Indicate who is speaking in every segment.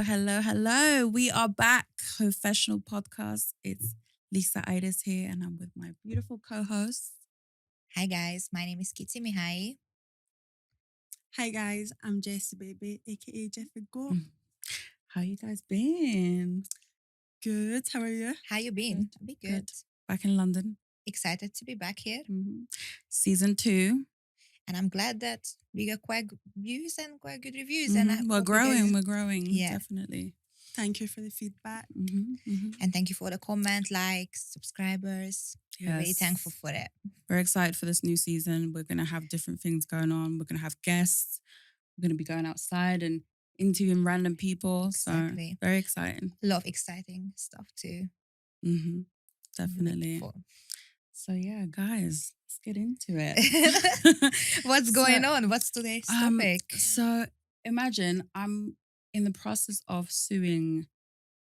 Speaker 1: Hello. We are back. Hoefessional Podcast. It's Lissa here, and I'm with my beautiful co-host.
Speaker 2: Hi guys, my name is Kitty Mihai.
Speaker 3: Hi guys, I'm Jess Baby, aka Jeffy Go.
Speaker 1: How you guys been?
Speaker 3: Good. How are you?
Speaker 2: How you been? I'll be good.
Speaker 1: Back in London.
Speaker 2: Excited to be back here.
Speaker 1: Season 2.
Speaker 2: And I'm glad that we got quite good views and quite good reviews.
Speaker 1: And
Speaker 2: And
Speaker 1: we're growing.
Speaker 2: Yeah.
Speaker 1: Definitely.
Speaker 3: Thank you for the feedback.
Speaker 2: And thank you for the comment, likes, subscribers. We're very thankful for it.
Speaker 1: Very excited for this new season. We're going to have different things going on. We're going to have guests. We're going to be going outside and interviewing random people.
Speaker 2: Exactly.
Speaker 1: So very exciting.
Speaker 2: A lot of exciting stuff too.
Speaker 1: Definitely. So yeah, guys, let's get into it.
Speaker 2: What's going on? What's today's topic?
Speaker 1: So imagine I'm in the process of suing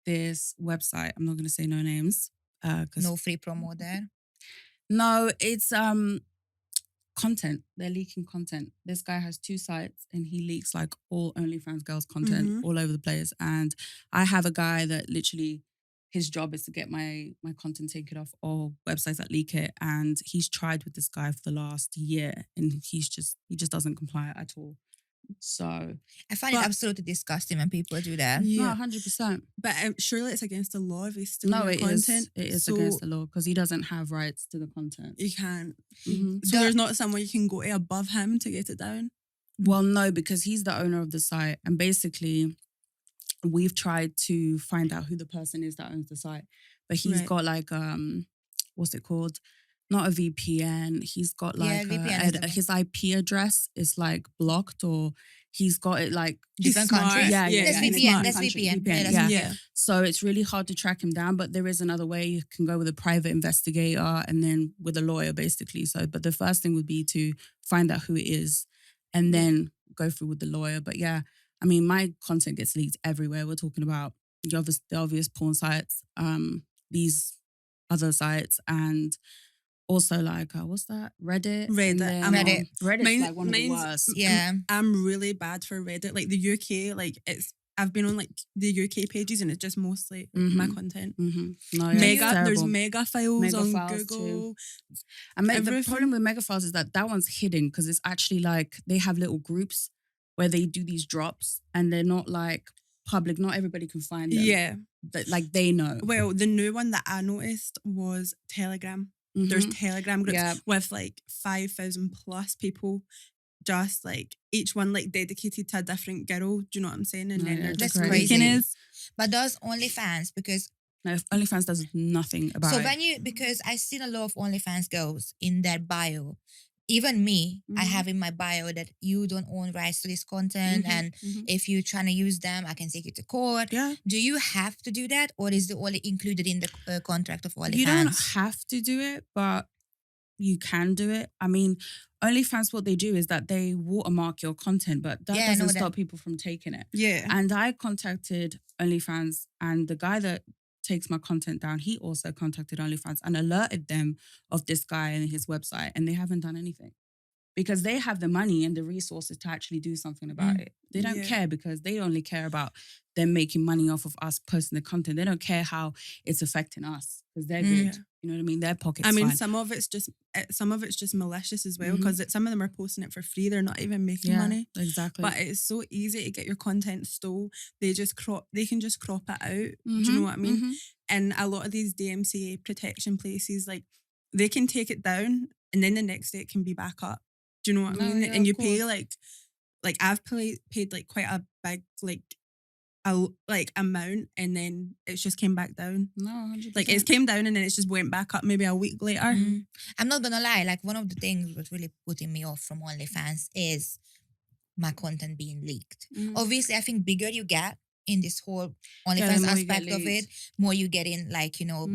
Speaker 1: this website. I'm not going to say no names.
Speaker 2: No free promo there.
Speaker 1: No, it's content. They're leaking content. This guy has 2 sites and he leaks like all OnlyFans girls content all over the place. And I have a guy that literally his job is to get my content taken off all websites that leak it. And he's tried with this guy for the last year and he just doesn't comply at all. So
Speaker 2: I find it absolutely disgusting when people do that.
Speaker 1: Yeah, 100%.
Speaker 3: But surely it's against the law if he's stealing
Speaker 1: No,
Speaker 3: your
Speaker 1: it
Speaker 3: content.
Speaker 1: is. It is against the law because he doesn't have rights to the content.
Speaker 3: You can't. So there's not someone you can go to above him to get it down?
Speaker 1: Well, no, because he's the owner of the site. And basically, we've tried to find out who the person is that owns the site. But he's got like, what's it called? Not a VPN. He's got like his IP address is like blocked, or he's got it like
Speaker 2: different countries.
Speaker 1: Yeah,
Speaker 2: That's VPN. That's VPN.
Speaker 1: Yeah. So it's really hard to track him down, but there is another way. You can go with a private investigator and then with a lawyer, basically. So, but the first thing would be to find out who it is and then go through with the lawyer. But yeah, I mean, my content gets leaked everywhere. We're talking about the obvious porn sites, these other sites, and also like, what's that? Reddit. Reddit's like one of the worst.
Speaker 2: Yeah.
Speaker 3: I'm really bad for Reddit. Like the UK, like I've been on like the UK pages and it's just mostly my content.
Speaker 1: No, yeah,
Speaker 3: there's mega files on
Speaker 1: files
Speaker 3: Google.
Speaker 1: Too. And the problem with mega files is that one's hidden because it's actually like they have little groups where they do these drops and they're not like public. Not everybody can find them.
Speaker 3: Yeah.
Speaker 1: But like they know.
Speaker 3: Well, the new one that I noticed was Telegram. There's Telegram groups with like 5,000 plus people, just like each one like dedicated to a different girl. Do you know what I'm saying? And then they're
Speaker 2: that's
Speaker 3: just
Speaker 2: crazy. But does OnlyFans, because
Speaker 1: no, OnlyFans does nothing about it.
Speaker 2: Because I seen a lot of OnlyFans girls in their bio. Even me, I have in my bio that you don't own rights to this content, and if you're trying to use them, I can take you to court.
Speaker 1: Yeah.
Speaker 2: Do you have to do that, or is it only included in the contract of OnlyFans?
Speaker 1: You don't have to do it, but you can do it. I mean, OnlyFans, what they do is that they watermark your content, but that doesn't stop people from taking it.
Speaker 3: Yeah.
Speaker 1: And I contacted OnlyFans, and the guy that takes my content down, he also contacted OnlyFans and alerted them of this guy and his website, and they haven't done anything because they have the money and the resources to actually do something about it. They don't care because they only care about them making money off of us posting the content. They don't care how it's affecting us because they're good. You know what I mean? Their pockets.
Speaker 3: I mean,
Speaker 1: fine.
Speaker 3: some of it's just malicious as well because some of them are posting it for free. They're not even making money.
Speaker 1: Exactly.
Speaker 3: But it's so easy to get your content stole. They can just crop it out. Do you know what I mean? And a lot of these DMCA protection places, like they can take it down and then the next day it can be back up. Do you know what I mean?
Speaker 1: Yeah,
Speaker 3: and you pay like I've paid like quite a big amount and then it's just came back down.
Speaker 1: No, 100%.
Speaker 3: Like it's came down and then it's just went back up maybe a week later.
Speaker 2: I'm not gonna lie, like one of the things that's really putting me off from OnlyFans is my content being leaked. Obviously, I think bigger you get in this whole OnlyFans aspect of it, more you get in like, all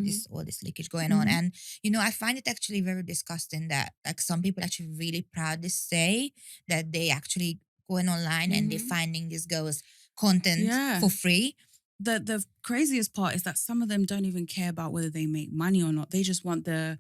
Speaker 2: this leakage going on. And, I find it actually very disgusting that like some people actually really proudly say that they actually going online and they're finding these girls' content for free.
Speaker 1: The craziest part is that some of them don't even care about whether they make money or not. They just want the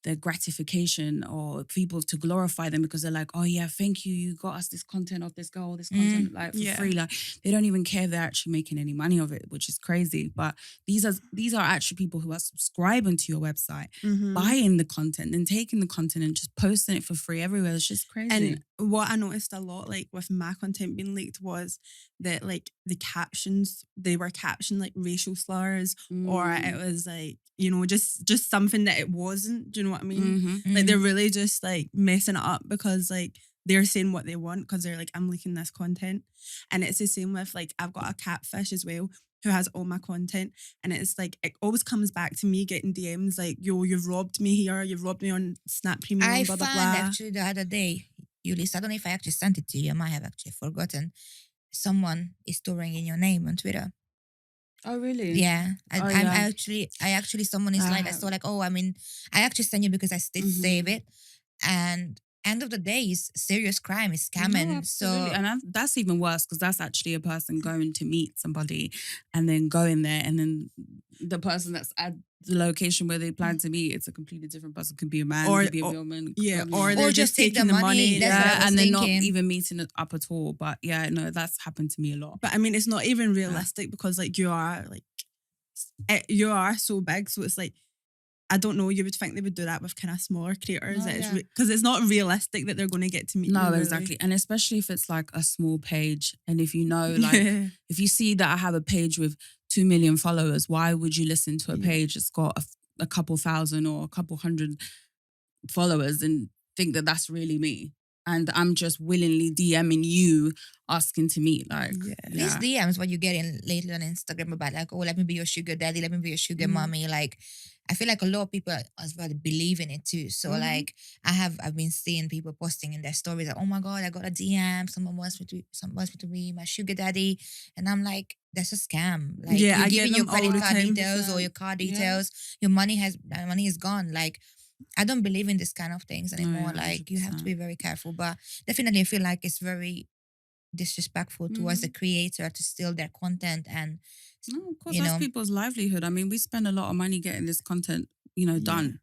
Speaker 1: the gratification or people to glorify them because they're like, oh yeah, thank you, you got us this content of this girl, this content like for free. Like they don't even care if they're actually making any money of it, which is crazy. But these are actually people who are subscribing to your website, buying the content and taking the content and just posting it for free everywhere. It's just crazy.
Speaker 3: And what I noticed a lot, like with my content being leaked, was that like the captions, they were captioned like racial slurs, or it was like, you know, just something that it wasn't. Do you know what I mean? Like they're really just like messing it up because like they're saying what they want because they're like, I'm leaking this content. And it's the same with like, I've got a catfish as well who has all my content, and it's like it always comes back to me getting DMs like, yo, you've robbed me here, you've robbed me on Snap Premium, blah blah blah.
Speaker 2: I found actually the other day, Lissa, I don't know if I actually sent it to you, I might have actually forgotten. Someone is storing in your name on Twitter.
Speaker 1: Oh really?
Speaker 2: Yeah. I actually someone is like, I saw like, oh, I mean, I actually sent you because I did save it. And end of the day is serious crime, is scamming.
Speaker 1: No, absolutely. And that's even worse because that's actually a person going to meet somebody and then going there, and then the person that's at the location where they plan to meet, it's a completely different person. Could be a man, could be a woman.
Speaker 3: Yeah, or they're just taking the money.
Speaker 1: And they're not even meeting it up at all. But yeah, no, that's happened to me a lot.
Speaker 3: But I mean, it's not even realistic because like you are so big. So it's like, I don't know, you would think they would do that with kind of smaller creators. Because it's not realistic that they're going to get to meet you.
Speaker 1: No, exactly. And especially if it's like a small page. And if you know, like, if you see that I have a page with 2 million followers, why would you listen to a page that's got a couple thousand or a couple hundred followers and think that that's really me? And I'm just willingly DMing you, asking to meet. Like,
Speaker 2: these DMs, what you get in lately on Instagram about like, oh, let me be your sugar daddy, let me be your sugar mommy. Like, I feel like a lot of people as well believe in it too. So like, I've been seeing people posting in their stories like, oh my God, I got a DM. Someone wants me to be my sugar daddy, and I'm like, that's a scam. Like, you're giving your credit card details or your card details. Your money is gone. Like, I don't believe in this kind of things anymore. No, like, you have to be very careful. But definitely, I feel like it's very disrespectful towards the creator to steal their content. And
Speaker 1: no, of course, that's people's livelihood. I mean, we spend a lot of money getting this content, done.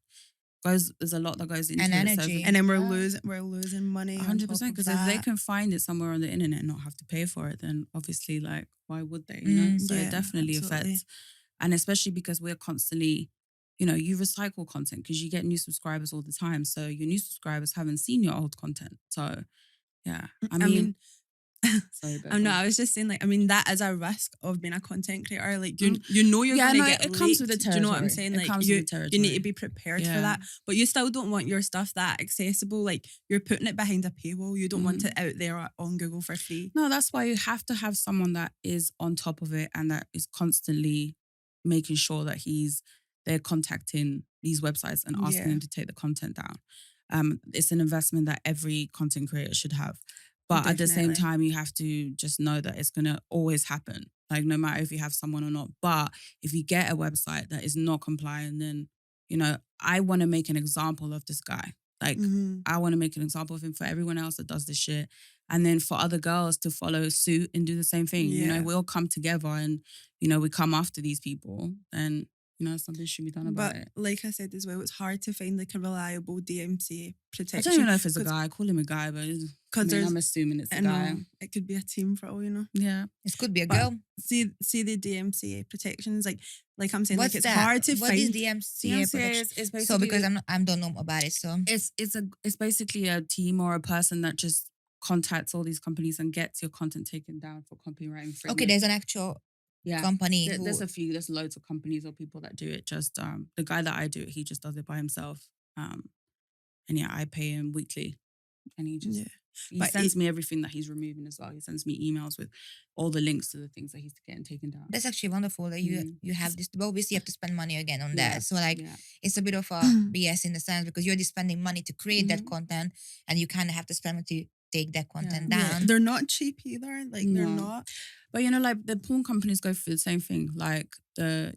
Speaker 1: There's a lot that goes into
Speaker 2: and energy.
Speaker 3: So and then we're losing money.
Speaker 1: 100%. Because if they can find it somewhere on the internet and not have to pay for it, then obviously, like, why would they? So it definitely affects. And especially because we're constantly, you recycle content because you get new subscribers all the time. So your new subscribers haven't seen your old content. So, yeah. I mean sorry,
Speaker 3: I was just saying, like, I mean, that is a risk of being a content creator. Like, you're going to get
Speaker 1: it comes with the territory.
Speaker 3: Do you know what I'm saying? Like, you need to be prepared for that. But you still don't want your stuff that accessible. Like, you're putting it behind a paywall. You don't want it out there on Google for free.
Speaker 1: No, that's why you have to have someone that is on top of it and that is constantly making sure that they're contacting these websites and asking them to take the content down. It's an investment that every content creator should have. But at the same time, you have to just know that it's going to always happen. Like, no matter if you have someone or not. But if you get a website that is not compliant, then, I want to make an example of this guy. Like, I want to make an example of him for everyone else that does this shit. And then for other girls to follow suit and do the same thing. We all come together and, we come after these people. And, something should be done about it.
Speaker 3: But like I said as well, it's hard to find like a reliable DMCA protection.
Speaker 1: I don't even know if it's a guy. I call him a guy, but I'm assuming it's a guy.
Speaker 3: It could be a team for all you know.
Speaker 1: Yeah.
Speaker 2: It could be a girl.
Speaker 3: See the DMCA protections, like I'm saying, like it's hard to find.
Speaker 2: What is DMCA protection? Is basically, so because I don't know about it, so
Speaker 1: it's basically a team or a person that just contacts all these companies and gets your content taken down for copyright infringement.
Speaker 2: Okay, there's an actual company.
Speaker 1: There's loads of companies or people that do it. Just the guy that I do it, he just does it by himself. And I pay him weekly, and he just he sends me everything that he's removing as well. He sends me emails with all the links to the things that he's getting taken down.
Speaker 2: That's actually wonderful that you have this. But obviously, you have to spend money again on that. So it's a bit of a BS in the sense because you're just spending money to create that content, and you kind of have to spend money to take that content down.
Speaker 3: Yeah. They're not cheap either. Like they're not.
Speaker 1: But like the porn companies go through the same thing. Like the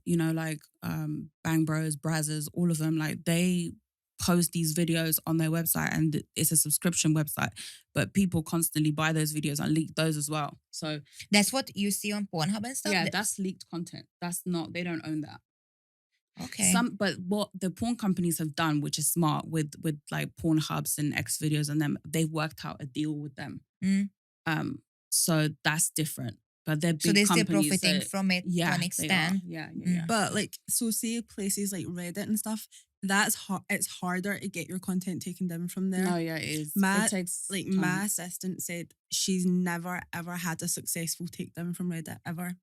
Speaker 1: Bang Bros, Brazzers, all of them. Like they post these videos on their website, and it's a subscription website. But people constantly buy those videos and leak those as well. So
Speaker 2: that's what you see on Pornhub and stuff.
Speaker 1: Yeah, that's leaked content. That's not. They don't own that.
Speaker 2: Okay.
Speaker 1: But what the porn companies have done, which is smart, with like porn hubs and X videos and them, they've worked out a deal with them. So that's different. But they're big
Speaker 2: so they're still
Speaker 1: companies,
Speaker 2: profiting from it to an extent.
Speaker 1: Yeah.
Speaker 3: But like, so say places like Reddit and stuff, it's harder to get your content taken down from there.
Speaker 1: No, yeah, it is.
Speaker 3: My
Speaker 1: it takes
Speaker 3: my assistant said she's never ever had a successful takedown from Reddit ever.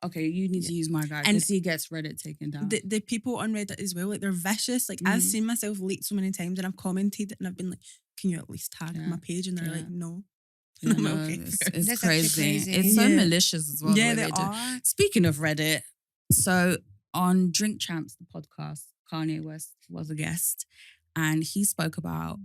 Speaker 1: Okay, you need to use my guy because he gets Reddit taken down.
Speaker 3: The people on Reddit as well, like they're vicious. Like I've seen myself leaked so many times and I've commented and I've been like, can you at least tag my page? And they're like, no.
Speaker 1: Yeah, no,
Speaker 3: okay.
Speaker 1: It's crazy. It's so malicious as well.
Speaker 3: Yeah,
Speaker 1: the
Speaker 3: they are.
Speaker 1: Speaking of Reddit, so on Drink Champs, the podcast, Kanye West was a guest, and he spoke about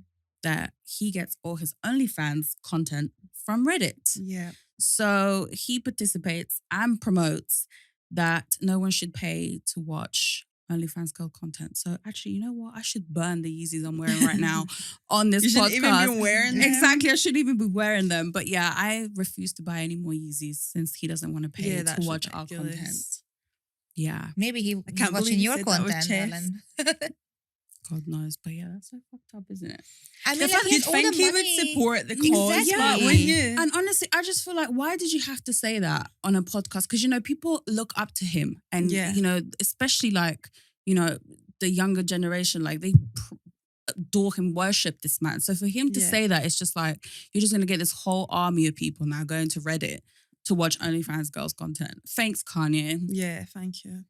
Speaker 1: that he gets all his OnlyFans content from Reddit.
Speaker 3: Yeah.
Speaker 1: So he participates and promotes that no one should pay to watch OnlyFans girl content. So actually, you know what? I should burn the Yeezys I'm wearing right now on this podcast.
Speaker 3: You shouldn't even be wearing them.
Speaker 1: Exactly. I shouldn't even be wearing them. But yeah, I refuse to buy any more Yeezys since he doesn't want to pay to watch our content. Yeah.
Speaker 2: Maybe he's watching your content, Ellen.
Speaker 1: God knows. But yeah, that's so fucked up, isn't it?
Speaker 2: I mean,
Speaker 3: you'd think he would support the cause, but wouldn't you?
Speaker 1: And honestly, I just feel like, why did you have to say that on a podcast? Because, you know, people look up to him. And, you know, especially like, you know, the younger generation, like they adore him, worship this man. So for him to say that, it's just like, you're just going to get this whole army of people now going to Reddit to watch OnlyFans girls content. Thanks, Kanye.
Speaker 3: Yeah, thank you.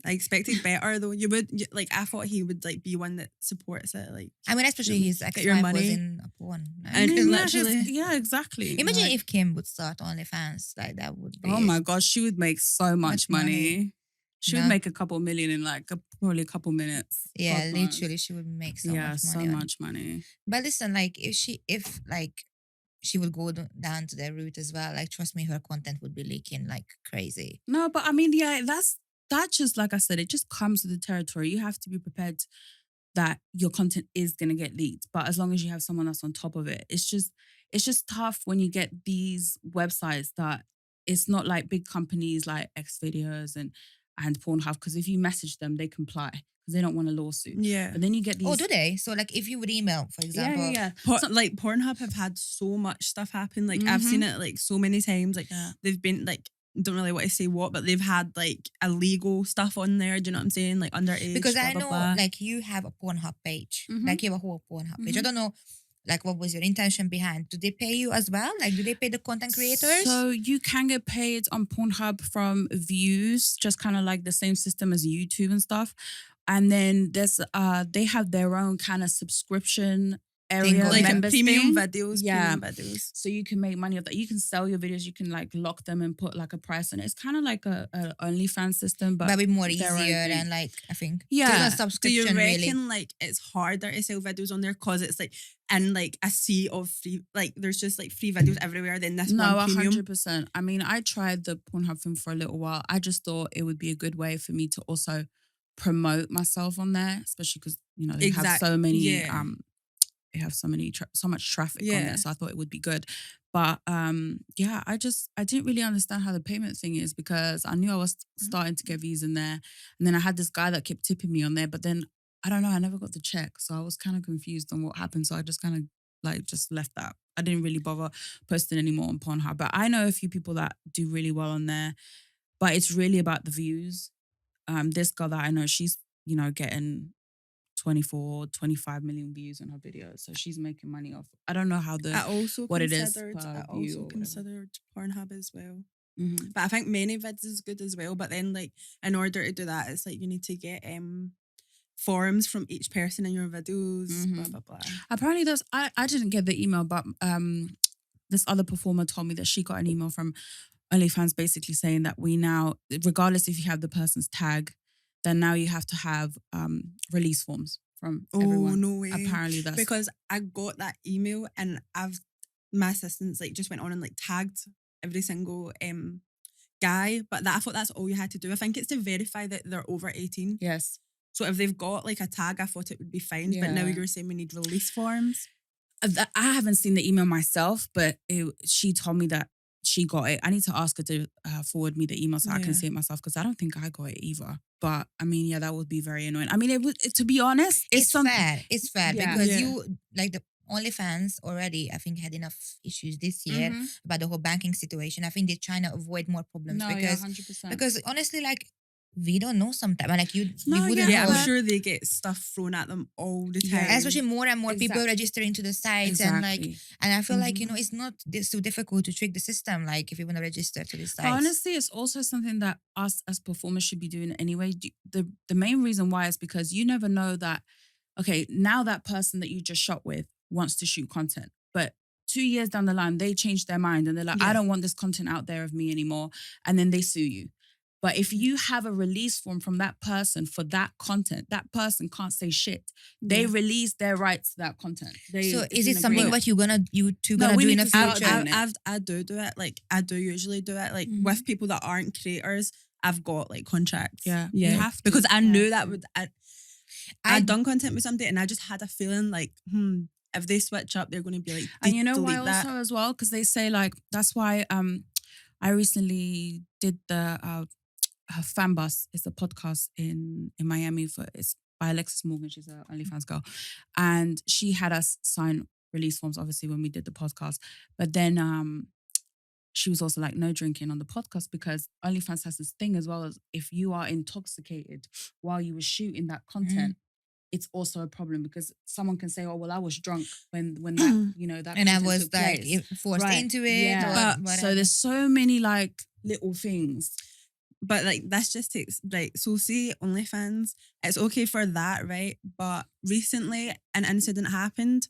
Speaker 3: I expected better though. I thought he would like be one that supports it. Like,
Speaker 2: I mean, especially his ex-wife was in a porn.
Speaker 3: And literally,
Speaker 1: yeah, exactly.
Speaker 2: Imagine if Kim would start OnlyFans, like that would be.
Speaker 1: Oh my gosh, she would make so much money. She would make a couple million in like probably a couple minutes.
Speaker 2: Yeah, literally, she would make so much money.
Speaker 1: Yeah, so much money.
Speaker 2: But listen, like if she would go down to that route as well, like trust me, her content would be leaking like crazy.
Speaker 1: No, but I mean, yeah, that just, like I said, it just comes with the territory. You have to be prepared that your content is going to get leaked. But as long as you have someone that's on top of it, it's just tough when you get these websites that it's not like big companies like X videos and Pornhub, because if you message them, they comply because they don't want a lawsuit.
Speaker 3: Yeah.
Speaker 1: But then you get these...
Speaker 2: Oh, do they? So like if you would email, for example.
Speaker 1: Yeah.
Speaker 3: Like Pornhub have had so much stuff happen. Like I've seen it like so many times. Like they've been like, don't really want to say what, but they've had like illegal stuff on there. Do you know what I'm saying? Like underage.
Speaker 2: Because
Speaker 3: blah,
Speaker 2: I know
Speaker 3: blah, blah.
Speaker 2: like you have a Pornhub page. Like you have a whole Pornhub page. I don't know like what was your intention behind. Do they pay you as well? Like do they pay the content creators?
Speaker 1: So you can get paid on Pornhub from views, just kind of like the same system as YouTube and stuff. And then there's they have their own kind of subscription area,
Speaker 3: like premium
Speaker 1: thing.
Speaker 3: videos.
Speaker 1: Yeah,
Speaker 3: premium videos.
Speaker 1: So you can make money off that. You can sell your videos. You can like lock them and put like a price on it. It's kind of like a OnlyFans system, but
Speaker 2: maybe more easier and like I think
Speaker 3: Do you reckon
Speaker 2: really.
Speaker 3: like it's harder to sell videos on there because it's like in like a sea of free, like there's just like free videos everywhere? Then this one premium.
Speaker 1: 100%. I mean, I tried the Pornhub thing for a little while. I just thought it would be a good way for me to also promote myself on there, especially because you know they have so many they have so much traffic on there, so I thought it would be good. But I didn't really understand how the payment thing is, because I knew I was starting to get views in there, and then I had this guy that kept tipping me on there, but then I don't know, I never got the check, so I was kind of confused on what happened. So I just kind of like just left that. I didn't really bother posting anymore on Pornhub, but I know a few people that do really well on there, but it's really about the views. This girl that I know, she's getting 24, 25 million views on her videos. So she's making money off. I don't know how
Speaker 3: I also considered Pornhub as well. But I think many vids is good as well. But then like in order to do that, it's like you need to get forms from each person in your videos, blah, blah, blah.
Speaker 1: Apparently there's, I didn't get the email, but this other performer told me that she got an email from OnlyFans basically saying that we now, regardless if you have the person's tag, then now you have to have release forms from everyone. Oh,
Speaker 3: no way.
Speaker 1: Apparently that's...
Speaker 3: Because I got that email and my assistants like just went on and like tagged every single guy, but I thought that's all you had to do. I think it's to verify that they're over 18.
Speaker 1: Yes.
Speaker 3: So if they've got like a tag, I thought it would be fine. But now you're saying we need release forms.
Speaker 1: I haven't seen the email myself, but she told me that she got it. I need to ask her to forward me the email so I can see it myself because I don't think I got it either. But I mean, yeah, that would be very annoying. I mean, to be honest,
Speaker 2: it's fair. It's fair because you like the OnlyFans already, I think, had enough issues this year about the whole banking situation. I think they're trying to avoid more problems because honestly, like, we don't know sometimes. Like we wouldn't know.
Speaker 3: I'm sure they get stuff thrown at them all the time.
Speaker 2: Especially more and more people registering to the sites and I feel like, it's not so difficult to trick the system. Like if you want to register to the sites.
Speaker 1: But honestly, it's also something that us as performers should be doing anyway. The main reason why is because you never know that, okay, now that person that you just shot with wants to shoot content, but 2 years down the line, they change their mind and they're like, I don't want this content out there of me anymore. And then they sue you. But if you have a release form from that person for that content, that person can't say shit. They release their rights to that content.
Speaker 2: So is it something what you two gonna do in the future?
Speaker 3: I do it. Like I do usually do it. Like with people that aren't creators, I've got like contracts.
Speaker 1: Yeah.
Speaker 3: You have to. Because I knew that I'd done content with somebody and I just had a feeling like, if they switch up, they're going to be like,
Speaker 1: and you know why
Speaker 3: that.
Speaker 1: also as well? Because they say like, that's why I recently did the her fan bus. It's a podcast in Miami it's by Alexis Morgan. She's an OnlyFans girl. And she had us sign release forms, obviously, when we did the podcast. But then she was also like, no drinking on the podcast because OnlyFans has this thing as well as if you are intoxicated while you were shooting that content, it's also a problem because someone can say, oh, well, I was drunk when that, that
Speaker 2: and I was
Speaker 1: took
Speaker 2: like
Speaker 1: place.
Speaker 2: forced into it.
Speaker 1: Yeah. So there's so many like little things.
Speaker 3: But like that's just takes like so see OnlyFans, it's okay for that, right? But recently an incident happened.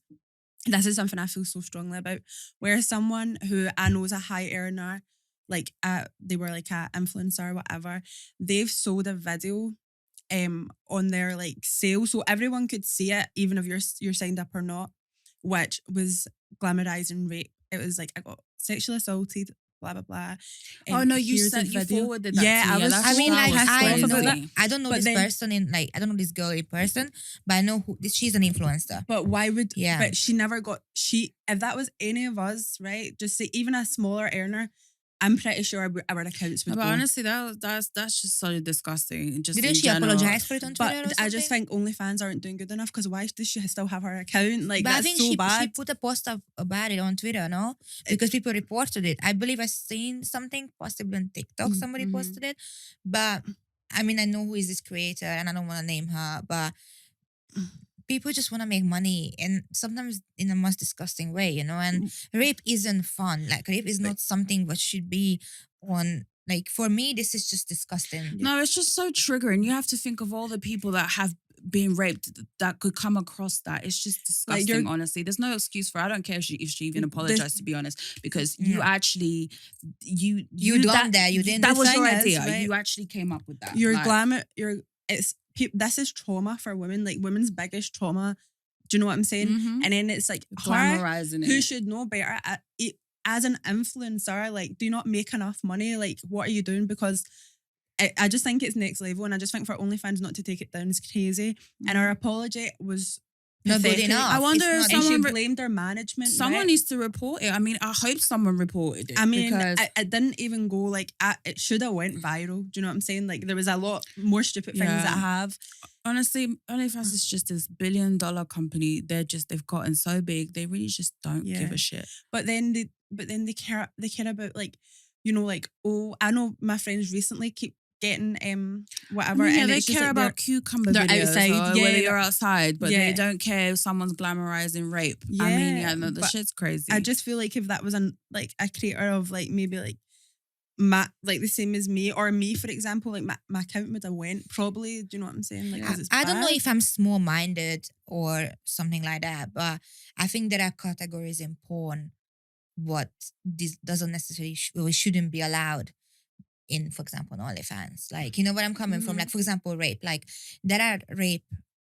Speaker 3: This is something I feel so strongly about, where someone who I know is a high earner, like they were like an influencer or whatever, they've sold a video on their like sale, so everyone could see it, even if you're signed up or not, which was glamorizing rape. It was like, I got sexually assaulted, blah blah blah.
Speaker 1: Oh no, you forwarded that.
Speaker 3: Yeah,
Speaker 1: to me.
Speaker 2: I don't know this person I don't know this girl in person, but I know she's an influencer.
Speaker 3: But why would? Yeah. But she never got. If that was any of us, right? Just say even a smaller earner. I'm pretty sure our accounts would.
Speaker 1: But honestly, that's just so disgusting. Just
Speaker 2: didn't she apologize for it on Twitter?
Speaker 3: But I just think OnlyFans aren't doing good enough because why does she still have her account? Like, but that's
Speaker 2: I think
Speaker 3: so bad.
Speaker 2: She put a post about it on Twitter, no? Because people reported it. I believe I seen something possibly on TikTok. Somebody posted it, but I mean, I know who is this creator, and I don't want to name her, but people just want to make money, and sometimes in a most disgusting way, and rape isn't fun. Like, rape is not something that should be on, like, for me, this is just disgusting.
Speaker 1: No, it's just so triggering. You have to think of all the people that have been raped that could come across that. It's just disgusting, honestly. There's no excuse for it. I don't care if she even apologized, to be honest, because you actually, you done that. You didn't. That was your idea. Right? You actually came up with that.
Speaker 3: This is trauma for women, like women's biggest trauma. Do you know what I'm saying? And then it's like
Speaker 1: glamorizing
Speaker 3: who should know better as an influencer. Like, do you not make enough money? Like, what are you doing? Because I just think it's next level, and I just think for OnlyFans not to take it down is crazy. And our apology was
Speaker 2: not good enough.
Speaker 1: I wonder if someone
Speaker 3: blamed their management.
Speaker 1: Someone needs to report it. I mean, I hope someone reported it.
Speaker 3: I mean, it didn't even go like it should have went viral. Do you know what I'm saying? Like, there was a lot more stupid things that have.
Speaker 1: Honestly, OnlyFans is just this $1 billion company. They've gotten so big. They really just don't give a shit.
Speaker 3: But then they care about like, like, oh, I know my friends recently keep getting whatever.
Speaker 1: And they care about cucumber videos outside, whether you're outside, but they don't care if someone's glamorizing rape. Yeah, I mean, no, the shit's crazy.
Speaker 3: I just feel like if that was a creator of like maybe like like the same as me, or me, for example, like my account would have went probably. Do you know what I'm saying? Like,
Speaker 2: I don't know if I'm small-minded or something like that, but I think there are categories in porn what this doesn't necessarily shouldn't be allowed in, for example, OnlyFans. Like, you know where I'm coming from? Like, for example, rape. Like, there are rape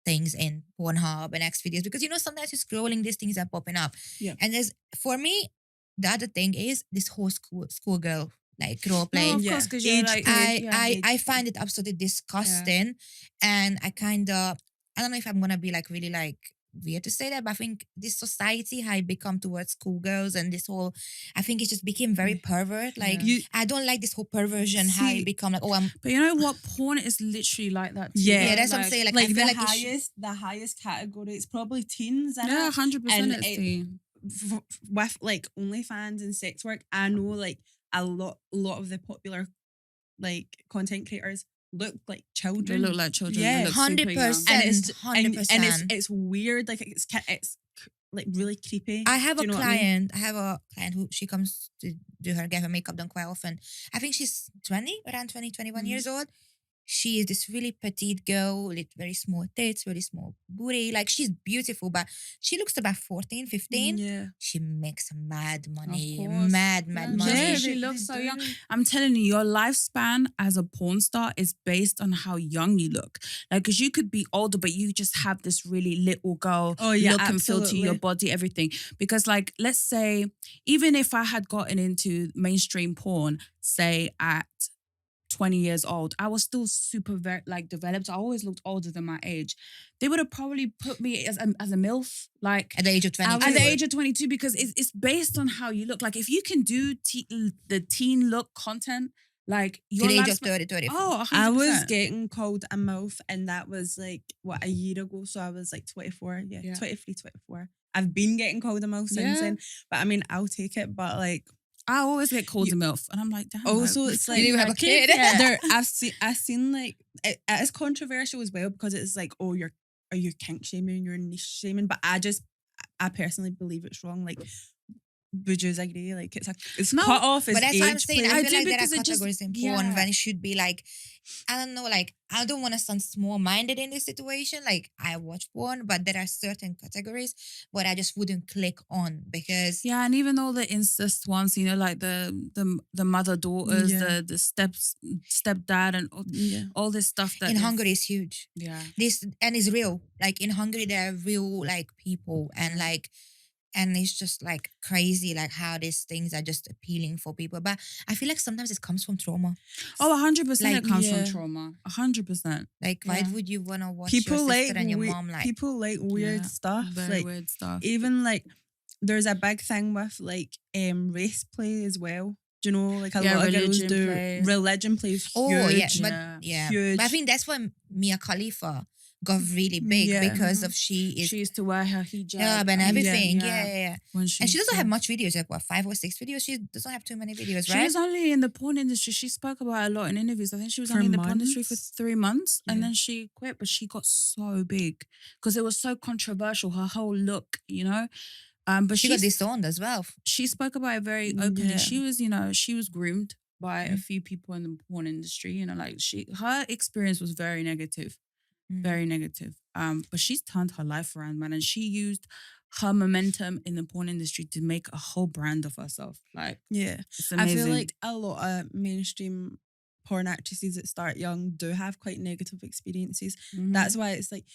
Speaker 2: things in Pornhub and X videos because, sometimes you're scrolling, these things are popping up. Yeah. And for me, the other thing is this whole schoolgirl, like, role play.
Speaker 1: No, of course, because you're like...
Speaker 2: I find it absolutely disgusting. And I don't know if I'm going to be, like, really, like, weird to say that, but I think this society, how it become towards schoolgirls and this whole, I think it just became very pervert. Like, I don't like this whole perversion, how it become like,
Speaker 1: But you know what? Porn is literally like that too.
Speaker 2: Yeah, that's what I'm saying. Like I feel
Speaker 3: the highest category, it's probably teens.
Speaker 1: Yeah, 100% it's teen.
Speaker 3: With like OnlyFans and sex work, I know like a lot of the popular like content creators look like children.
Speaker 1: They look like children.
Speaker 3: Yeah,
Speaker 2: 100%.
Speaker 3: And it's weird. Like it's like really creepy.
Speaker 2: I have a client who she comes to get her makeup done quite often. I think she's 21 years old. She is this really petite girl with very small tits, very small booty. Like, she's beautiful, but she looks about 14, 15.
Speaker 3: Yeah.
Speaker 2: She makes mad money.
Speaker 1: Of course.
Speaker 2: Mad money.
Speaker 1: Yeah, she looks so young. I'm telling you, your lifespan as a porn star is based on how young you look. Like, because you could be older, but you just have this really little girl look and feel to your body, everything. Because, like, let's say, even if I had gotten into mainstream porn, say at 20 years old, I was still super developed. I always looked older than my age. They would have probably put me as a MILF, like
Speaker 2: at the age of 22.
Speaker 1: At the age of 22, because it's based on how you look. Like, if you can do the teen look content, like your
Speaker 2: to the age of 30, 34.
Speaker 1: Oh, 100%.
Speaker 3: I was getting called a MILF, and that was like a year ago. So I was like 24, 23, 24. I've been getting called a MILF since then, but I mean, I'll take it. But like,
Speaker 1: I always get called a MILF, and I'm like, damn.
Speaker 3: Also, it's like
Speaker 2: you have a kid.
Speaker 3: I've seen like it is controversial as well, because it's like, oh, you're kink shaming, you're niche shaming, but I personally believe it's wrong. Like, would you agree? Like, it's cut off as
Speaker 2: but that's
Speaker 3: age.
Speaker 2: what I'm saying. I feel like there are
Speaker 1: because
Speaker 2: categories in porn when it should be like, I don't know, like, I don't want to sound small-minded in this situation. Like, I watch porn, but there are certain categories where I just wouldn't click on, because
Speaker 1: and even all the incest ones, you know, like the mother daughters, the stepdad, and all this stuff that
Speaker 2: in Hungary is huge.
Speaker 1: Yeah,
Speaker 2: This and it's real. Like, in Hungary, there are real like people, and like. And it's just like crazy, like how these things are just appealing for people. But I feel like sometimes it comes from trauma.
Speaker 1: Oh, 100% it comes from trauma. 100%.
Speaker 2: Like, why would you want to watch your sister and your mom like?
Speaker 3: People like weird stuff.
Speaker 1: Very
Speaker 3: like,
Speaker 1: weird stuff.
Speaker 3: Even like, there's a big thing with like race play as well. Do you know, like a lot of girls do religion plays huge.
Speaker 2: Oh, yeah.
Speaker 3: Huge.
Speaker 2: But I think that's when Mia Khalifa got really big because of she used
Speaker 1: to wear her hijab
Speaker 2: and everything. Yeah.
Speaker 1: And
Speaker 2: she doesn't have much videos, like what, 5 or 6 videos? She doesn't have too many videos, right?
Speaker 1: She was only in the porn industry. She spoke about it a lot in interviews. I think she was only in the porn industry for 3 months and then she quit, but she got so big because it was so controversial, her whole look, you know. But
Speaker 2: she got disowned as well.
Speaker 1: She spoke about it very openly. She was, you know, she was groomed by a few people in the porn industry, you know, like her experience was very negative. Very negative. But she's turned her life around, man. And she used her momentum in the porn industry to make a whole brand of herself. Like, it's amazing.
Speaker 3: I feel like a lot of mainstream porn actresses that start young do have quite negative experiences. That's why it's like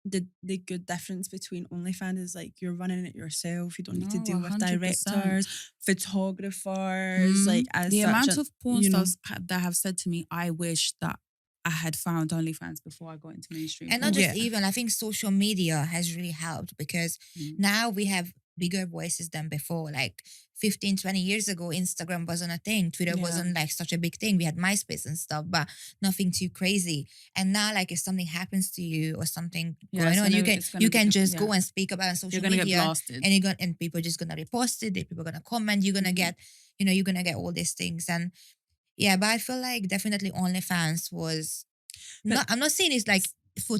Speaker 3: the good difference between OnlyFans is like you're running it yourself. You don't need to deal with
Speaker 1: 100%.
Speaker 3: directors, photographers. Like, as
Speaker 1: the
Speaker 3: such
Speaker 1: amount of porn stars that have said to me, I wish that I had found OnlyFans before I got into mainstream.
Speaker 2: And not just even, I think social media has really helped because now we have bigger voices than before. Like 15, 20 years ago, Instagram wasn't a thing. Twitter wasn't like such a big thing. We had MySpace and stuff, but nothing too crazy. And now, like, if something happens to you or something going on, you can just go and speak about it on social media.
Speaker 1: Get blasted.
Speaker 2: And people are just gonna repost it. People are gonna comment. You're gonna get, you're gonna get all these things. And yeah, but I feel like definitely OnlyFans was I'm not saying it's like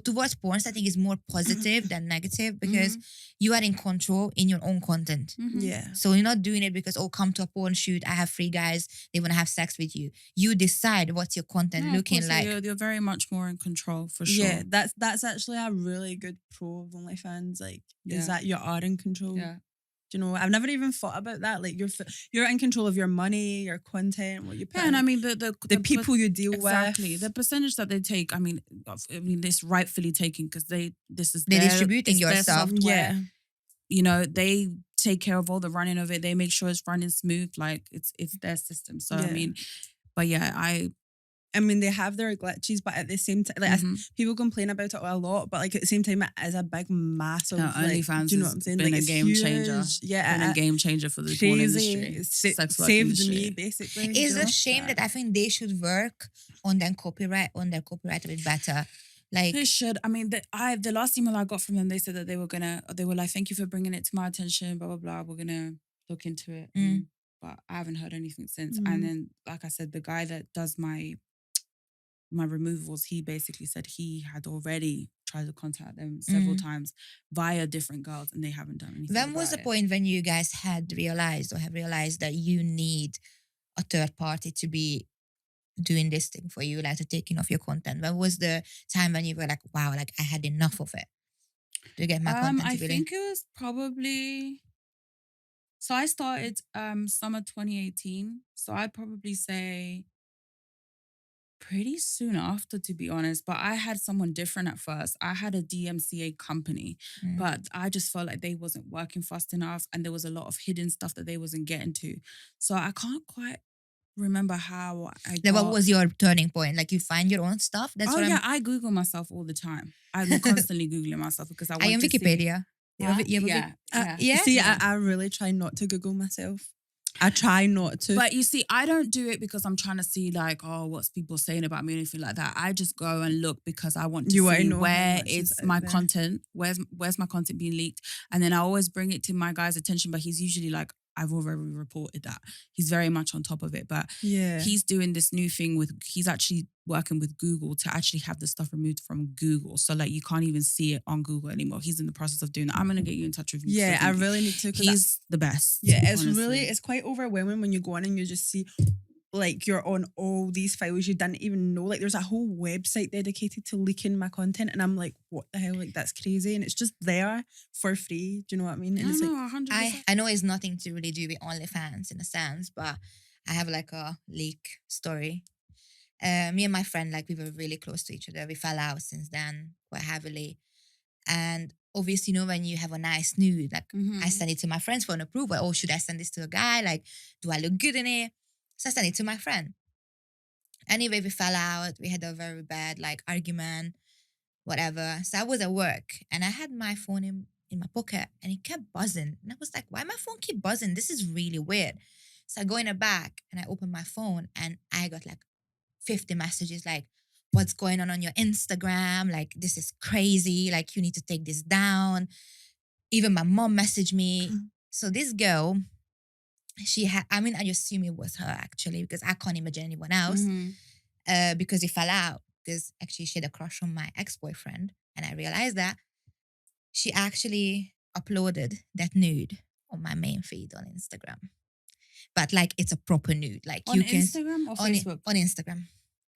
Speaker 2: towards porn, I think it's more positive than negative because you are in control in your own content.
Speaker 3: Yeah.
Speaker 2: So you're not doing it because, come to a porn shoot, I have 3 guys, they want to have sex with you. You decide what's your content looking like.
Speaker 1: You're very much more in control for sure.
Speaker 3: Yeah, that's actually a really good pro of OnlyFans. Like, is that you are in control.
Speaker 1: Yeah.
Speaker 3: You know, I've never even thought about that. Like, you're in control of your money, your content, what you put.
Speaker 1: Yeah, and I mean the
Speaker 3: people you deal
Speaker 1: exactly.
Speaker 3: with.
Speaker 1: The percentage that they take. I mean, it's rightfully taken because they're
Speaker 2: distributing your stuff.
Speaker 3: Yeah,
Speaker 1: you know, they take care of all the running of it. They make sure it's running smooth. Like it's their system. So I mean, but yeah,
Speaker 3: I mean, they have their glitches, but at the same time, like people complain about it a lot, but like at the same time, it is a big, massive.
Speaker 1: No, OnlyFans
Speaker 3: do you know what I'm saying?
Speaker 1: Been
Speaker 3: like,
Speaker 1: a game changer.
Speaker 3: Yeah,
Speaker 1: been a game changer for the porn industry. Sex work
Speaker 3: saved
Speaker 1: industry.
Speaker 3: me basically.
Speaker 2: It's a shame that I think they should work on their copyright a bit better. Like
Speaker 1: they should. I mean, the last email I got from them, they said that they were like, thank you for bringing it to my attention, blah blah blah. We're gonna look into it. But I haven't heard anything since. And then, like I said, the guy that does my removals, he basically said he had already tried to contact them several times via different girls, and they haven't done anything.
Speaker 2: When was the point when you guys have realized that you need a third party to be doing this thing for you, like to taking off your content? When was the time when you were like, wow, like I had enough of it to get my content?
Speaker 1: I think it was probably. So I started summer 2018. So I'd probably say pretty soon after, to be honest. But I had someone different at first. I had a DMCA company, but I just felt like they wasn't working fast enough, and there was a lot of hidden stuff that they wasn't getting to. So I can't quite remember how I got...
Speaker 2: What was your turning point? Like you find your own stuff?
Speaker 1: That's I Google myself all the time. I'm constantly Googling myself because I want to
Speaker 2: Wikipedia.
Speaker 3: See, I really try not to Google myself. I try not to.
Speaker 1: But you see, I don't do it because I'm trying to see like, oh, what's people saying about me or anything like that. I just go and look because I want to see where it's my content, where's my content being leaked. And then I always bring it to my guy's attention, but he's usually like, I've already reported that. He's very much on top of it. But he's doing this new thing he's actually working with Google to actually have the stuff removed from Google. So like you can't even see it on Google anymore. He's in the process of doing that. I'm going to get you in touch with him.
Speaker 3: Yeah, I really need to.
Speaker 1: He's the best.
Speaker 3: Yeah, it's quite overwhelming when you go on and you just see like you're on all these files you didn't even know. Like there's a whole website dedicated to leaking my content, and I'm like, what the hell? Like that's crazy, and it's just there for free. Do you know what I mean? And
Speaker 1: I
Speaker 3: it's
Speaker 1: know,
Speaker 3: like
Speaker 1: 100%.
Speaker 2: I know it's nothing to really do with OnlyFans in a sense, but I have like a leak story. Me and my friend, like we were really close to each other. We fell out since then quite heavily, and obviously, when you have a nice nude, like I send it to my friends for an approval. Oh, should I send this to a guy? Like, do I look good in it? So I sent it to my friend. Anyway, we fell out. We had a very bad like argument, whatever. So I was at work and I had my phone in my pocket and it kept buzzing. And I was like, why my phone keep buzzing? This is really weird. So I go in the back and I open my phone and I got like 50 messages like, what's going on your Instagram? Like, this is crazy. Like, you need to take this down. Even my mom messaged me. So this girl, I assume it was her actually, because I can't imagine anyone else. Because it fell out. Because actually she had a crush on my ex-boyfriend. And I realized that she actually uploaded that nude on my main feed on Instagram. But like, it's a proper nude. Like
Speaker 1: on Instagram or Facebook?
Speaker 2: On Instagram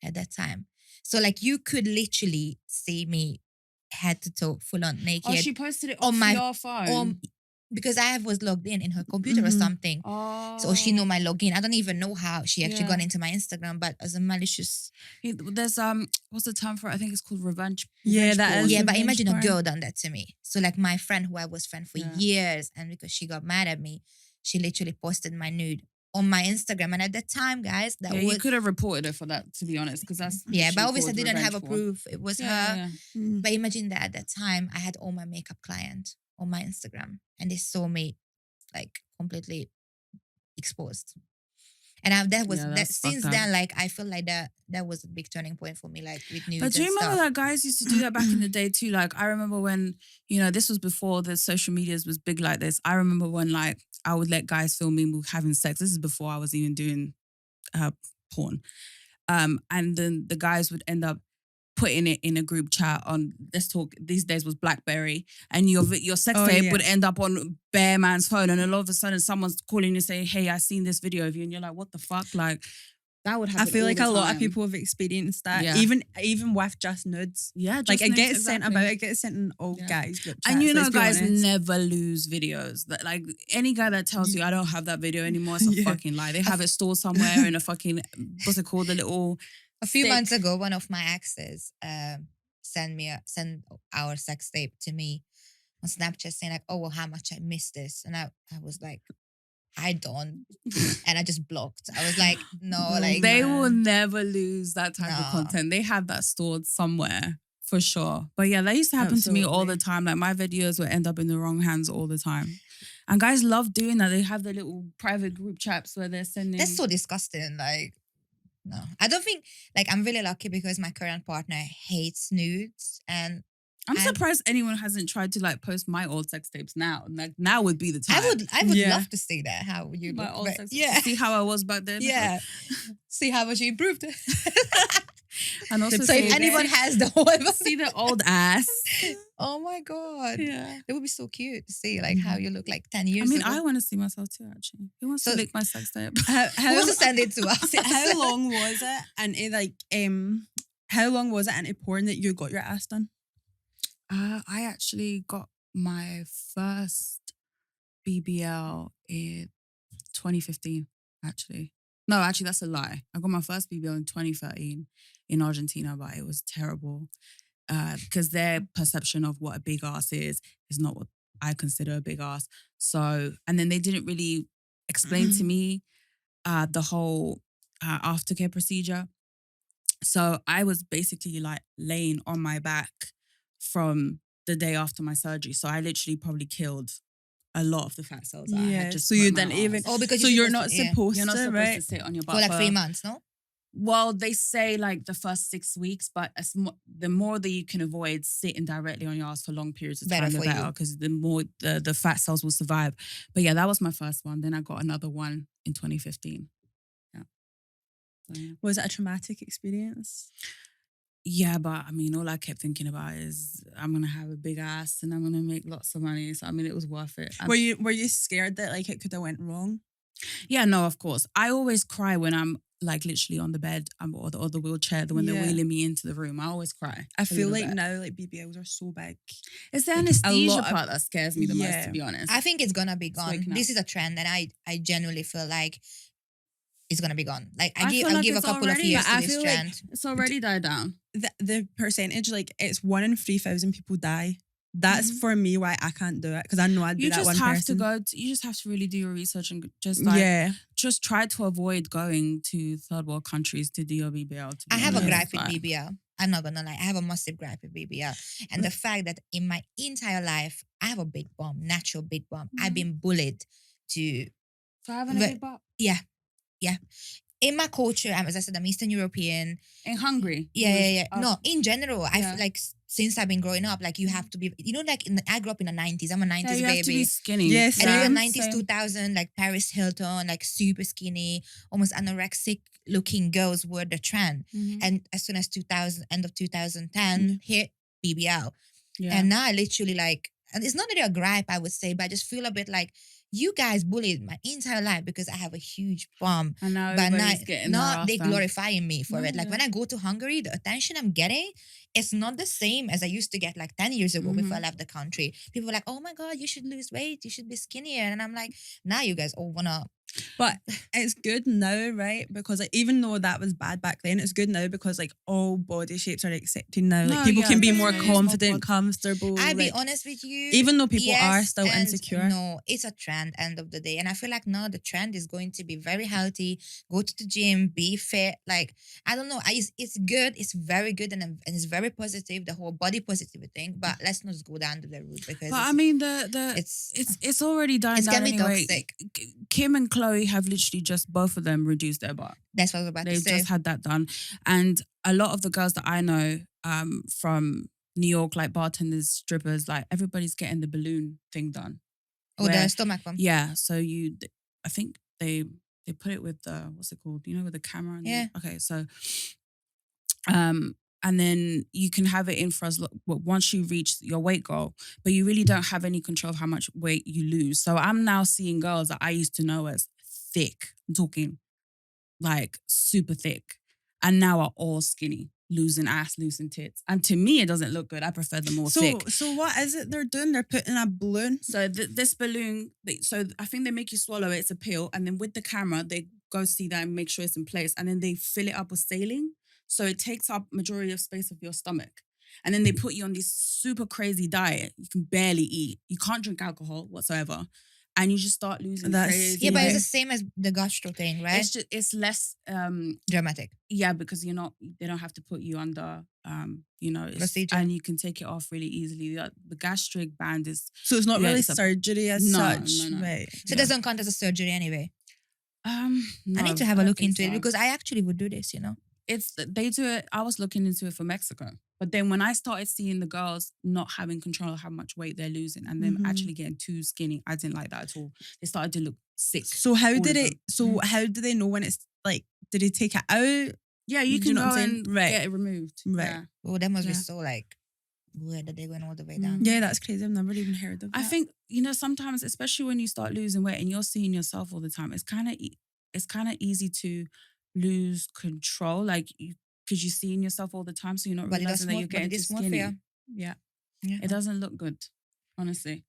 Speaker 2: at that time. So like, you could literally see me head to toe, full on naked.
Speaker 1: Oh, she posted it on your phone?
Speaker 2: Because I was logged in her computer or something.
Speaker 1: Oh.
Speaker 2: So she knew my login. I don't even know how she actually got into my Instagram, but as a malicious...
Speaker 1: There's, what's the term for it? I think it's called revenge.
Speaker 3: Yeah, that is.
Speaker 2: Yeah, but imagine a girl done that to me. So like my friend, who I was friend for years, and because she got mad at me, she literally posted my nude on my Instagram. And at that time, guys,
Speaker 1: you could have reported her for that, to be honest, because that's...
Speaker 2: Yeah, but obviously I didn't have a proof. It was her.
Speaker 1: Yeah.
Speaker 2: But imagine that at that time, I had all my makeup clients on my Instagram and they saw me like completely exposed. And since then, like I feel like that was a big turning point for me, like with nudes.
Speaker 1: But do you remember that guys used to do that back in the day too? Like I remember when, this was before the social medias was big like this. I remember when like I would let guys film me having sex. This is before I was even doing porn. And then the guys would end up putting it in a group chat on, let's talk, these days was BlackBerry, and your sex tape would end up on Bear Man's phone, and all of a sudden someone's calling you saying, hey, I seen this video of you, and you're like, what the fuck? Like, that would happen.
Speaker 3: I feel like a lot of
Speaker 1: time.
Speaker 3: people have experienced that, even with just nudes.
Speaker 1: Yeah, just
Speaker 3: like it
Speaker 1: nudes,
Speaker 3: gets
Speaker 1: exactly.
Speaker 3: sent about, it gets sent in all guys group chats.
Speaker 1: And guys never lose videos. That like any guy that tells you I don't have that video anymore, it's a fucking lie. They have it stored somewhere in a fucking, what's it called, the little...
Speaker 2: A few months ago, one of my exes sent our sex tape to me on Snapchat saying like, oh, well, how much I missed this. And I was like, I don't. And I just blocked. I was like, no, like
Speaker 1: they will never lose that type of
Speaker 2: No.
Speaker 1: content. They have that stored somewhere for sure. But yeah, that used to happen to me all the time. Like my videos would end up in the wrong hands all the time. And guys love doing that. They have their little private group chats where they're sending.
Speaker 2: that's so disgusting. Like, no. I don't think, like, I'm really lucky because my current partner hates nudes. And
Speaker 1: I'm surprised anyone hasn't tried to like post my old sex tapes now. Like now would be the time.
Speaker 2: I would love to see that, how you
Speaker 1: My
Speaker 2: look.
Speaker 1: old
Speaker 2: But,
Speaker 1: sex
Speaker 2: yeah.
Speaker 1: tapes. See how I was back then.
Speaker 2: Yeah. See how much you improved.
Speaker 1: And also
Speaker 2: So if anyone has the whole
Speaker 1: see the old ass.
Speaker 2: oh my God.
Speaker 1: Yeah.
Speaker 2: It would be so cute to see like how you look like 10 years
Speaker 1: I mean,
Speaker 2: ago.
Speaker 1: I want to see myself too, actually. Who wants to lick my sex tape?
Speaker 2: Who wants to send it to us?
Speaker 3: How long was it? And how long was it into porn that you got your ass done?
Speaker 1: I actually got my first BBL in 2015, actually. No, actually, that's a lie. I got my first BBL in 2013 in Argentina, but it was terrible because their perception of what a big ass is not what I consider a big ass. So, and then they didn't really explain to me the whole aftercare procedure. So I was basically like laying on my back from the day after my surgery. So I literally probably killed a lot of the fat cells that I had just
Speaker 3: so
Speaker 1: put
Speaker 3: you
Speaker 1: in my
Speaker 3: didn't even.
Speaker 1: arse.
Speaker 2: Oh, because
Speaker 3: So you're not supposed
Speaker 1: You're not
Speaker 3: to,
Speaker 1: supposed
Speaker 3: right?
Speaker 1: to sit on your butt
Speaker 2: for like 3 months, no?
Speaker 1: Well, they say like the first 6 weeks, but the more that you can avoid sitting directly on your ass for long periods of
Speaker 2: Better
Speaker 1: time, the
Speaker 2: for you.
Speaker 1: better, because the more the fat cells will survive. But yeah, that was my first one. Then I got another one in 2015. Yeah. So, yeah.
Speaker 3: Was it a traumatic experience?
Speaker 1: Yeah, but I mean, all I kept thinking about is I'm gonna have a big ass and I'm gonna make lots of money. So I mean, it was worth it.
Speaker 3: Were you scared that like it could have went wrong?
Speaker 1: Yeah, no, of course. I always cry when I'm like literally on the bed or the wheelchair when they're wheeling me into the room. I always cry.
Speaker 3: I feel like now like BBLs are so big.
Speaker 1: It's the
Speaker 3: Like,
Speaker 1: anesthesia part that scares me the most, to be honest.
Speaker 2: I think it's gonna be gone.
Speaker 1: waking up.
Speaker 2: This is a trend, and I genuinely feel like it's gonna be gone. Like
Speaker 1: I feel
Speaker 2: I'll
Speaker 1: like
Speaker 2: give a
Speaker 1: it's
Speaker 2: couple of
Speaker 1: already-
Speaker 2: years
Speaker 1: but
Speaker 2: to
Speaker 1: I
Speaker 2: this
Speaker 1: feel like
Speaker 2: trend.
Speaker 1: it's already died down.
Speaker 3: The percentage, like it's 1 in 3,000 people die. That's
Speaker 1: Mhm.
Speaker 3: for me why I can't do it, because I know I'd be
Speaker 1: You
Speaker 3: that
Speaker 1: just
Speaker 3: one
Speaker 1: have
Speaker 3: person.
Speaker 1: you just have to really do your research and just like just try to avoid going to third world countries to do your BBL. To be
Speaker 2: I have a
Speaker 1: honest.
Speaker 2: gripe with
Speaker 1: Like,
Speaker 2: BBL. I'm not gonna lie. I have a massive gripe with BBL. And the fact that in my entire life, I have a big bum, natural big bum. I've been bullied to,
Speaker 1: So having a
Speaker 2: But-
Speaker 1: big butt
Speaker 2: yeah. In my culture, as I said, I'm Eastern European.
Speaker 1: in Hungary.
Speaker 2: Yeah.
Speaker 1: Oh,
Speaker 2: No, in general, I
Speaker 1: Yeah.
Speaker 2: feel like since I've been growing up, like you have to be, like I grew up in the 90s. I'm a 90s
Speaker 1: yeah, you have to
Speaker 2: baby.
Speaker 1: be skinny.
Speaker 3: Yes,
Speaker 2: And in the
Speaker 3: Same,
Speaker 2: 90s, 2000, like Paris Hilton, like super skinny, almost anorexic looking girls were the trend.
Speaker 1: Mhm.
Speaker 2: And as soon as 2000, end of 2010 hit BBL.
Speaker 1: Yeah.
Speaker 2: And now I literally like, and it's not really a gripe, I would say, but I just feel a bit like you guys bullied my entire life because I have a huge bum.
Speaker 1: And now
Speaker 2: But
Speaker 1: everybody's getting their
Speaker 2: now
Speaker 1: ass
Speaker 2: they
Speaker 1: done.
Speaker 2: glorifying me for
Speaker 1: No,
Speaker 2: it. Like
Speaker 1: yeah.
Speaker 2: when I go to Hungary, the attention I'm getting, it's not the same as I used to get like 10 years ago before I left the country. People were like, oh my God, you should lose weight. You should be skinnier. And I'm like, now you guys all want to.
Speaker 3: But it's good now, right? Because like, even though that was bad back then, it's good now because like all body shapes are accepted now. Like
Speaker 1: No,
Speaker 3: people
Speaker 1: yeah,
Speaker 3: can be
Speaker 1: there's
Speaker 3: more
Speaker 1: no small
Speaker 3: confident,
Speaker 1: body.
Speaker 3: comfortable.
Speaker 2: I'll be
Speaker 3: like,
Speaker 2: honest with you.
Speaker 3: even though people are
Speaker 2: yes
Speaker 3: still
Speaker 2: and
Speaker 3: insecure.
Speaker 2: No, it's a trend end of the day. And I feel like now the trend is going to be very healthy. Go to the gym, be fit. Like, I don't know. It's good. It's very good and it's very positive, the whole body positivity thing. But let's not go down to the route because
Speaker 1: But I mean, it's already dying
Speaker 2: it's
Speaker 1: down
Speaker 2: gonna be
Speaker 1: anyway.
Speaker 2: toxic.
Speaker 1: Kim and Chloe have literally just both of them reduced their butt.
Speaker 2: that's what I was about to
Speaker 1: They've
Speaker 2: say.
Speaker 1: just had that done, and a lot of the girls that I know from New York, like bartenders, strippers, like everybody's getting the balloon thing done.
Speaker 2: the
Speaker 1: where-
Speaker 2: stomach pump.
Speaker 1: Yeah, so I think they put it with the what's it called? You know, with the camera. And
Speaker 2: Yeah.
Speaker 1: Okay, so, and then you can have it in for once you reach your weight goal, but you really don't have any control of how much weight you lose. So I'm now seeing girls that I used to know as thick. I'm talking like super thick, and now are all skinny, losing ass, losing tits. And to me, it doesn't look good. I prefer them all thick.
Speaker 3: So what is it they're doing? They're putting a balloon.
Speaker 1: So this balloon, so I think they make you swallow it. It's a pill, and then with the camera, they go see that and make sure it's in place, and then they fill it up with saline, so it takes up majority of space of your stomach, and then they put you on this super crazy diet. You can barely eat. You can't drink alcohol whatsoever, and you just start losing crazy.
Speaker 2: Yeah, but it's
Speaker 1: weight.
Speaker 2: the same as the gastro thing, right?
Speaker 1: It's less
Speaker 2: dramatic.
Speaker 1: Yeah, because they don't have to put you under
Speaker 2: Procedure.
Speaker 1: and you can take it off really easily. The gastric band is
Speaker 3: So it's not really
Speaker 1: it's
Speaker 3: surgery as such,
Speaker 1: no.
Speaker 3: right?
Speaker 2: So it doesn't count as a surgery anyway.
Speaker 1: No,
Speaker 2: I need to have a look into it
Speaker 1: so.
Speaker 2: because I actually would do this,
Speaker 1: They do it. I was looking into it for Mexico, but then when I started seeing the girls not having control of how much weight they're losing and them actually getting too skinny, I didn't like that at all. They started to look sick.
Speaker 3: So how do they know when it's like? Did they take it out?
Speaker 1: Yeah, you can go and get it removed.
Speaker 3: Right.
Speaker 1: Yeah.
Speaker 2: Oh, that must be so like weird that they're going all the way down.
Speaker 3: Yeah, that's crazy. I've never even heard of that.
Speaker 1: I think sometimes, especially when you start losing weight and you're seeing yourself all the time, it's kind of easy to lose control, like because you're seeing yourself all the time, so you're not realizing that you're getting too skinny. Yeah, it doesn't look good, honestly.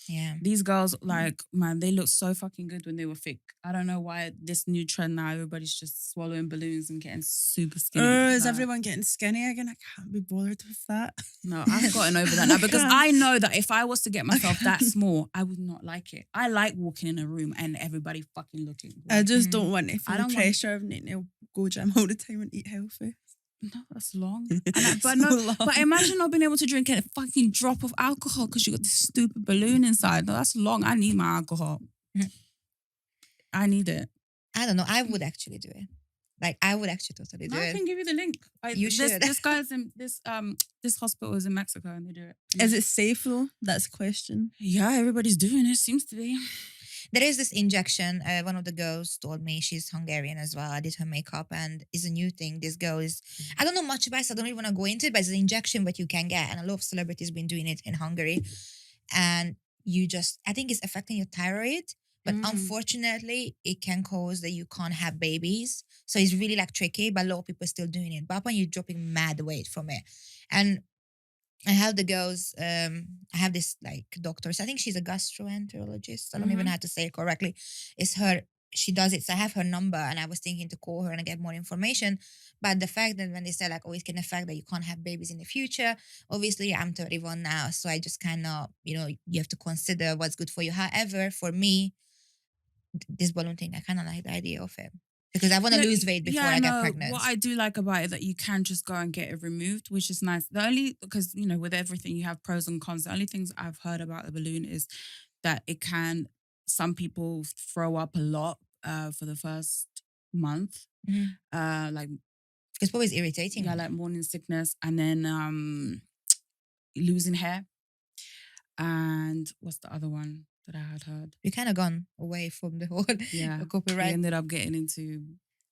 Speaker 2: Yeah,
Speaker 1: these girls, like, man, they look so fucking good when they were thick. I don't know why this new trend now, everybody's just swallowing balloons and getting super skinny.
Speaker 3: Is everyone getting skinny again? I can't be bothered with that.
Speaker 1: No, I've gotten over that now because I know that if I was to get myself that small, I would not like it. I like walking in a room and everybody fucking looking.
Speaker 3: Like, I just don't want to feel the pressure of needing to go gym all the time and eat healthy.
Speaker 1: No, that's long. But imagine not being able to drink a fucking drop of alcohol because you got this stupid balloon inside. No, that's long. I need my alcohol. I need it.
Speaker 2: I don't know. I would actually do it. Like, I would actually totally do it.
Speaker 1: I can give you the link.
Speaker 2: You should.
Speaker 1: This guy's in this hospital is in Mexico and they do it.
Speaker 3: Is it safe though? That's the question.
Speaker 1: Yeah, everybody's doing it. Seems to be.
Speaker 2: There is this injection. One of the girls told me, she's Hungarian as well. I did her makeup and it's a new thing. This girl is, I don't know much about it, so I don't really want to go into it, but it's an injection that you can get. And a lot of celebrities been doing it in Hungary. And I think it's affecting your thyroid. But unfortunately, it can cause that you can't have babies. So it's really like tricky, but a lot of people are still doing it. But when you're dropping mad weight from it. And I have the girls, I have this like doctor. So I think she's a gastroenterologist. I don't even know how to say it correctly. It's her, she does it. So I have her number and I was thinking to call her and get more information. But the fact that when they said like, oh, it can affect that you can't have babies in the future. Obviously, I'm 31 now. So I just kind of, you have to consider what's good for you. However, for me, this balloon thing, I kind of like the idea of it. Because I want to lose weight before I get pregnant.
Speaker 1: What I do like about it is that you can just go and get it removed, which is nice. The only, because, with everything, you have pros and cons. The only things I've heard about the balloon is that it can, some people throw up a lot for the first month. Like,
Speaker 2: it's always irritating.
Speaker 1: Yeah, like morning sickness and then losing hair. And what's the other one that I had heard?
Speaker 2: We kind of gone away from the whole copyright.
Speaker 1: We ended up getting into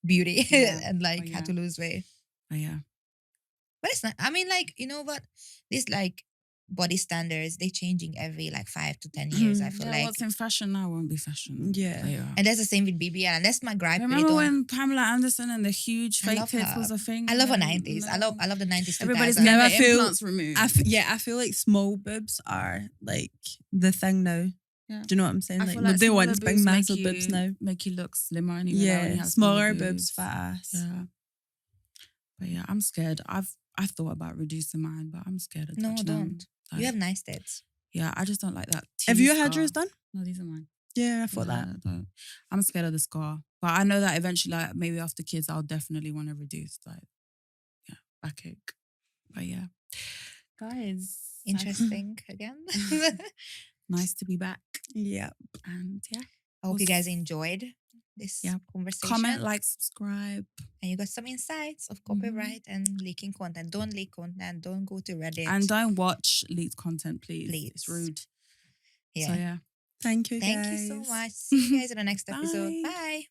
Speaker 2: beauty and like how to lose weight.
Speaker 1: Oh, yeah.
Speaker 2: But it's not, I mean, like, you know what? This like body standards, they're changing every like 5 to 10 years, I feel like.
Speaker 1: What's in fashion now won't be fashion.
Speaker 3: Yeah.
Speaker 2: And that's the same with BBL. And that's my gripe.
Speaker 1: Remember when Pamela Anderson and the huge fake tits was a thing?
Speaker 2: I love her 90s. I love the 90s.
Speaker 1: Everybody's getting their implants removed.
Speaker 3: I feel like small boobs are like the thing now. Yeah. Do you know what I'm saying?
Speaker 1: Like nobody wants big massive boobs now. Make you look slimmer anyway.
Speaker 3: Yeah, smaller boobs, fat ass.
Speaker 1: Yeah. But yeah, I'm scared. I thought about reducing mine, but I'm scared of touching them.
Speaker 2: Don't. Like, you have nice tits.
Speaker 1: Yeah, I just don't like that.
Speaker 3: Have you had yours done?
Speaker 1: No, these are mine.
Speaker 3: Yeah, I thought that.
Speaker 1: I'm scared of the scar. But I know that eventually, like maybe after kids, I'll definitely want to reduce backache. But yeah. Guys.
Speaker 2: Interesting again.
Speaker 1: Nice to be back.
Speaker 3: Yeah.
Speaker 1: And
Speaker 2: I hope you guys enjoyed this conversation.
Speaker 1: Comment, like, subscribe.
Speaker 2: And you got some insights of copyright and leaking content. Don't leak content. Don't go to Reddit.
Speaker 1: And don't watch leaked content, please. It's rude.
Speaker 2: Yeah.
Speaker 1: So, yeah.
Speaker 3: Thank you, guys.
Speaker 2: Thank you so much. See you guys in the next episode. Bye.